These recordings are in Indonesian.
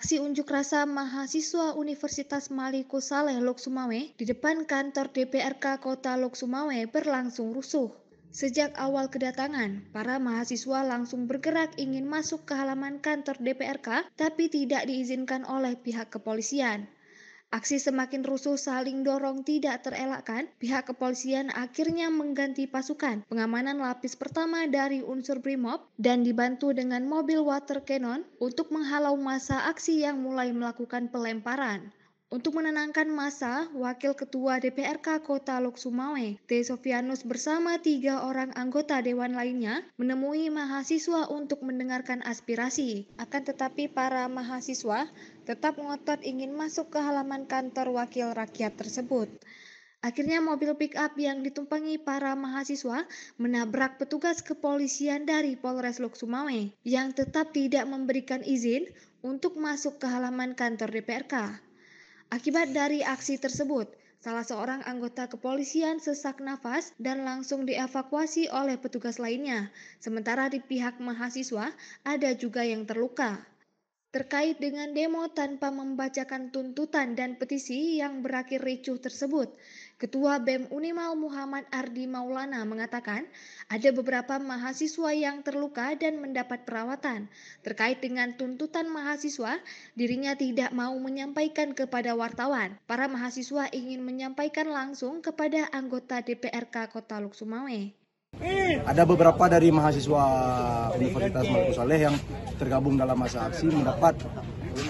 Aksi unjuk rasa mahasiswa Universitas Maliku Saleh Lok Sumawe di depan kantor DPRK Kota Lok Sumawe berlangsung rusuh. Sejak awal kedatangan, para mahasiswa langsung bergerak ingin masuk ke halaman kantor DPRK, tapi tidak diizinkan oleh pihak kepolisian. Aksi semakin rusuh saling dorong tidak terelakkan, pihak kepolisian akhirnya mengganti pasukan pengamanan lapis pertama dari unsur BRIMOB dan dibantu dengan mobil water cannon untuk menghalau massa aksi yang mulai melakukan pelemparan. Untuk menenangkan massa, Wakil Ketua DPRK Kota Lok Sumawe, T. Sofianus bersama 3 orang anggota dewan lainnya menemui mahasiswa untuk mendengarkan aspirasi. Akan tetapi para mahasiswa tetap ngotot ingin masuk ke halaman kantor wakil rakyat tersebut. Akhirnya mobil pick-up yang ditumpangi para mahasiswa menabrak petugas kepolisian dari Polres Lok Sumawe yang tetap tidak memberikan izin untuk masuk ke halaman kantor DPRK. Akibat dari aksi tersebut, salah seorang anggota kepolisian sesak nafas dan langsung dievakuasi oleh petugas lainnya. Sementara di pihak mahasiswa ada juga yang terluka. Terkait dengan demo tanpa membacakan tuntutan dan petisi yang berakhir ricuh tersebut, Ketua BEM Unimal Muhammad Ardi Maulana mengatakan ada beberapa mahasiswa yang terluka dan mendapat perawatan. Terkait dengan tuntutan mahasiswa, dirinya tidak mau menyampaikan kepada wartawan. Para mahasiswa ingin menyampaikan langsung kepada anggota DPRK Kota Lok Sumawe. Ada beberapa dari mahasiswa Universitas Maliku Saleh yang tergabung dalam masa aksi mendapat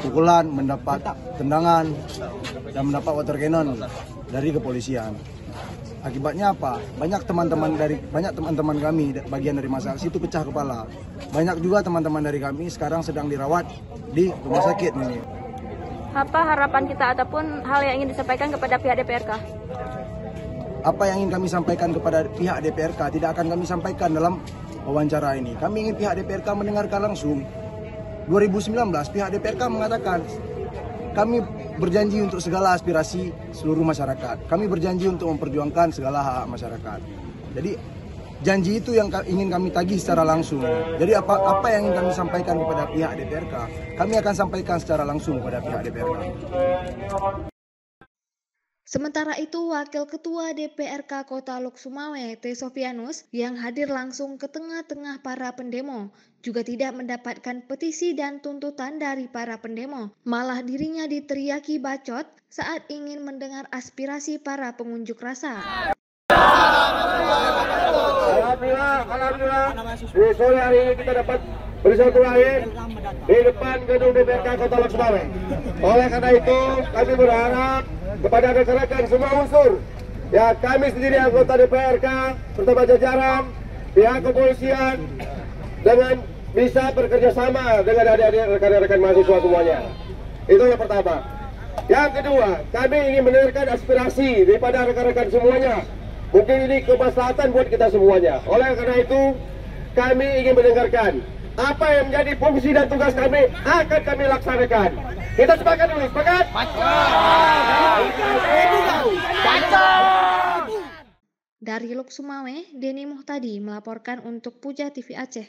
pukulan, mendapat tendangan, dan mendapat water cannon dari kepolisian. Akibatnya apa? Banyak teman-teman kami bagian dari masa aksi itu pecah kepala. Banyak juga teman-teman dari kami sekarang sedang dirawat di rumah sakit ini. Apa harapan kita ataupun hal yang ingin disampaikan kepada pihak DPRK? Apa yang ingin kami sampaikan kepada pihak DPRK tidak akan kami sampaikan dalam wawancara ini. Kami ingin pihak DPRK mendengarkan langsung. 2019 pihak DPRK mengatakan kami berjanji untuk segala aspirasi seluruh masyarakat. Kami berjanji untuk memperjuangkan segala hak masyarakat. Jadi janji itu yang ingin kami tagih secara langsung. Jadi apa yang ingin kami sampaikan kepada pihak DPRK, kami akan sampaikan secara langsung kepada pihak DPRK. Sementara itu, Wakil Ketua DPRK Kota Lok Sumawe, T. Sofianus, yang hadir langsung ke tengah-tengah para pendemo, juga tidak mendapatkan petisi dan tuntutan dari para pendemo. Malah dirinya diteriaki bacot saat ingin mendengar aspirasi para pengunjuk rasa. Alhamdulillah, di sore hari ini kita dapat bersilaturahim di depan gedung DPRK Kota Lok Sumawe. Oleh karena itu, kami berharap kepada rekan-rekan semua unsur, ya kami sendiri anggota DPRK, bersama jajaran, pihak kepolisian, dengan bisa bekerja sama dengan adik-adik rekan-rekan mahasiswa semuanya. Itu yang pertama. Yang kedua, kami ingin mendengarkan aspirasi daripada rekan-rekan semuanya. Mungkin ini kemaslahatan buat kita semuanya. Oleh karena itu, kami ingin mendengarkan apa yang menjadi fungsi dan tugas kami akan kami laksanakan. Kita sepakat dulu, sepakat? Dari Lok Sumawe, Denny Muhtadi melaporkan untuk Puja TV Aceh.